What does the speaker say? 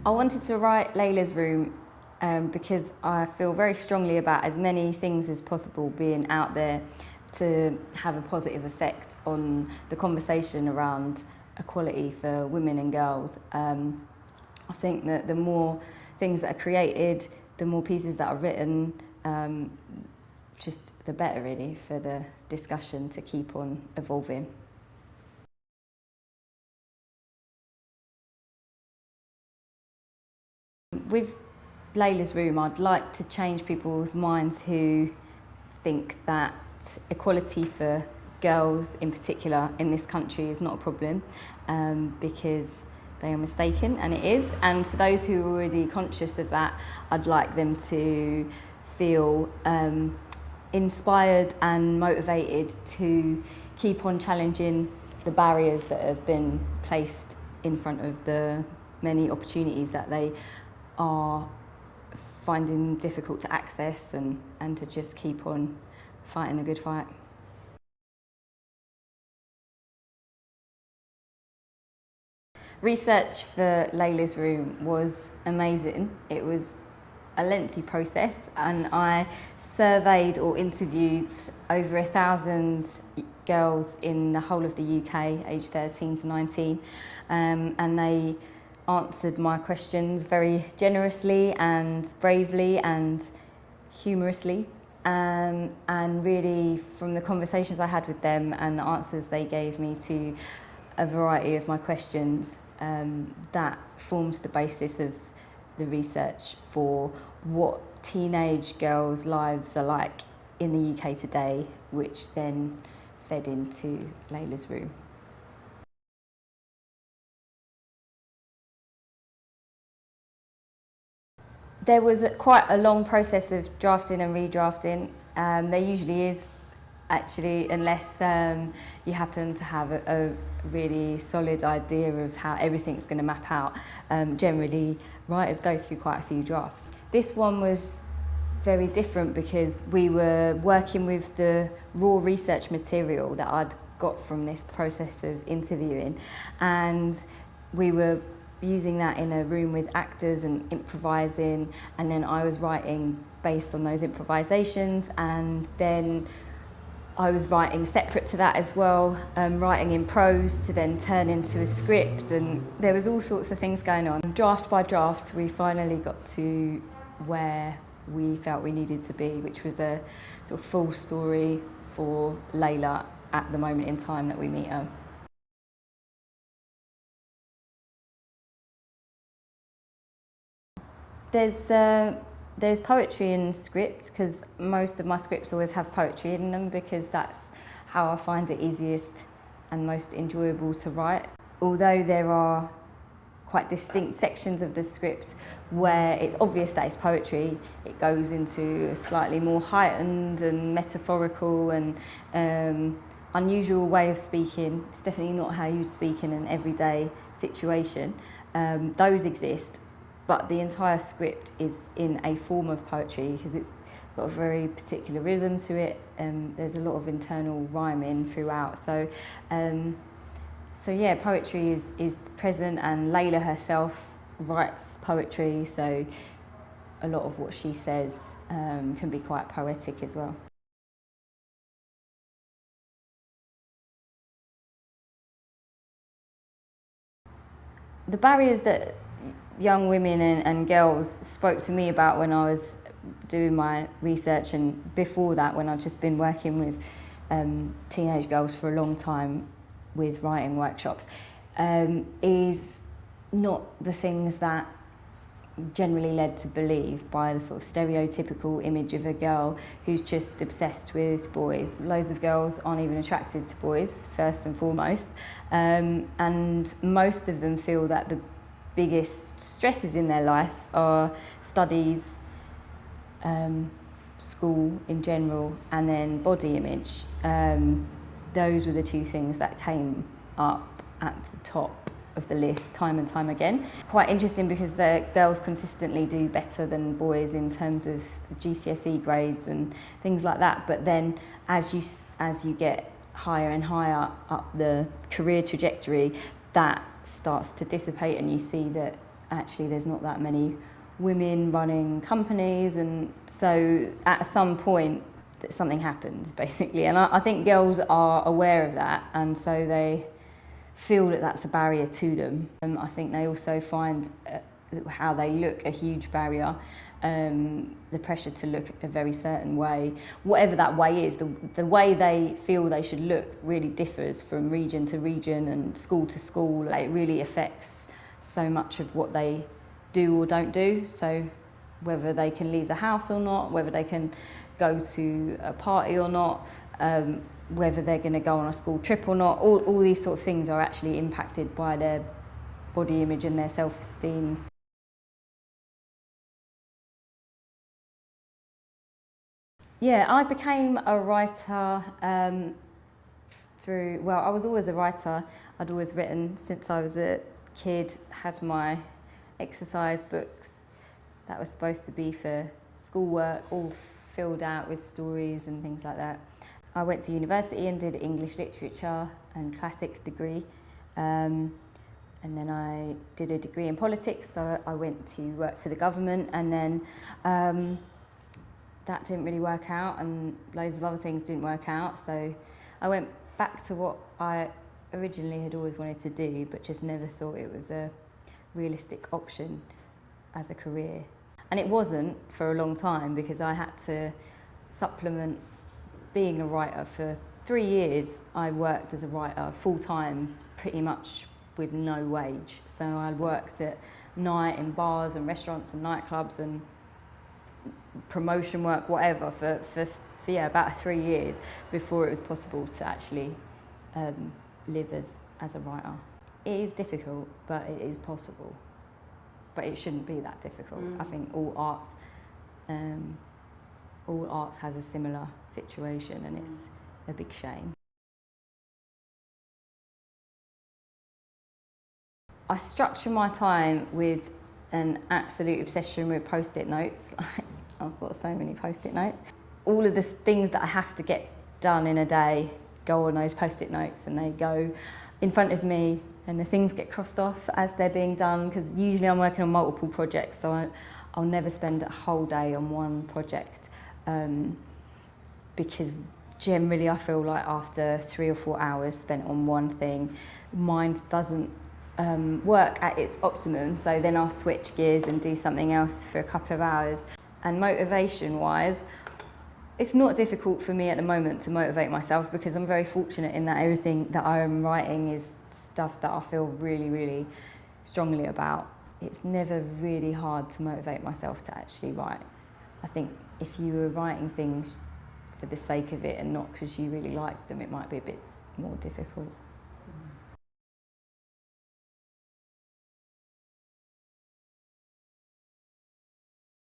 I wanted to write Layla's Room because I feel very strongly about as many things as possible being out there to have a positive effect on the conversation around equality for women and girls. I think that the more things that are created, the more pieces that are written, just the better really for the discussion to keep on evolving. With Layla's Room, I'd like to change people's minds who think that equality for girls in particular in this country is not a problem, because they are mistaken, and it is. And for those who are already conscious of that, I'd like them to feel inspired and motivated to keep on challenging the barriers that have been placed in front of the many opportunities that they are finding difficult to access, and to just keep on fighting a good fight. Research for Layla's Room was amazing. It was a lengthy process, and I surveyed or interviewed over 1,000 girls in the whole of the UK, aged 13 to 19, and they answered my questions very generously and bravely and humorously. And really, from the conversations I had with them and the answers they gave me to a variety of my questions, that formed the basis of the research for what teenage girls' lives are like in the UK today, which then fed into Layla's Room. There was quite a long process of drafting and redrafting. There usually is, actually, unless you happen to have a really solid idea of how everything's going to map out. Generally, writers go through quite a few drafts. This one was very different because we were working with the raw research material that I'd got from this process of interviewing, and we were using that in a room with actors and improvising, and then I was writing based on those improvisations, and then I was writing separate to that as well, writing in prose to then turn into a script, and there was all sorts of things going on. Draft by draft, we finally got to where we felt we needed to be, which was a sort of full story for Layla at the moment in time that we meet her. There's poetry in script, because most of my scripts always have poetry in them, because that's how I find it easiest and most enjoyable to write. Although there are quite distinct sections of the script where it's obvious that it's poetry, it goes into a slightly more heightened and metaphorical and unusual way of speaking. It's definitely not how you speak in an everyday situation. Those exist. But the entire script is in a form of poetry because it's got a very particular rhythm to it, and there's a lot of internal rhyming throughout. So yeah, poetry is present, and Layla herself writes poetry, so a lot of what she says can be quite poetic as well. The barriers that young women and girls spoke to me about when I was doing my research, and before that when I've just been working with teenage girls for a long time with writing workshops, is not the things that generally led to believe by the sort of stereotypical image of a girl who's just obsessed with boys. Loads of girls aren't even attracted to boys, first and foremost, and most of them feel that the biggest stresses in their life are studies, school in general, and then body image. Those were the two things that came up at the top of the list time and time again. Quite interesting because the girls consistently do better than boys in terms of GCSE grades and things like that, but then as you get higher and higher up the career trajectory, that starts to dissipate, and you see that actually there's not that many women running companies, and so at some point that something happens basically, and I think girls are aware of that, and so they feel that that's a barrier to them. I think they also find how they look a huge barrier, the pressure to look a very certain way, whatever that way is. The way they feel they should look really differs from region to region and school to school. It really affects so much of what they do or don't do, so whether they can leave the house or not, whether they can go to a party or not, whether they're going to go on a school trip or not, all these sort of things are actually impacted by their body image and their self-esteem. Yeah, I became a writer I was always a writer. I'd always written since I was a kid, had my exercise books that were supposed to be for schoolwork, all filled out with stories and things like that. I went to university and did English literature and classics degree, and then I did a degree in politics, so I went to work for the government, and then that didn't really work out, and loads of other things didn't work out, so I went back to what I originally had always wanted to do, but just never thought it was a realistic option as a career. And it wasn't for a long time, because I had to supplement being a writer. For 3 years I worked as a writer full-time, pretty much with no wage. So I worked at night in bars and restaurants and nightclubs and promotion work, whatever, for about 3 years before it was possible to actually live as a writer. It is difficult, but it is possible. But it shouldn't be that difficult. I think all arts has a similar situation, and it's a big shame. I structure my time with an absolute obsession with post-it notes. I've got so many post-it notes. All of the things that I have to get done in a day go on those post-it notes, and they go in front of me, and the things get crossed off as they're being done, because usually I'm working on multiple projects, so I'll never spend a whole day on one project, because generally I feel like after 3 or 4 hours spent on one thing, mind doesn't work at its optimum, so then I'll switch gears and do something else for a couple of hours. And motivation-wise, it's not difficult for me at the moment to motivate myself, because I'm very fortunate in that everything that I'm writing is stuff that I feel really, really strongly about. It's never really hard to motivate myself to actually write. I think if you were writing things for the sake of it and not because you really like them, it might be a bit more difficult.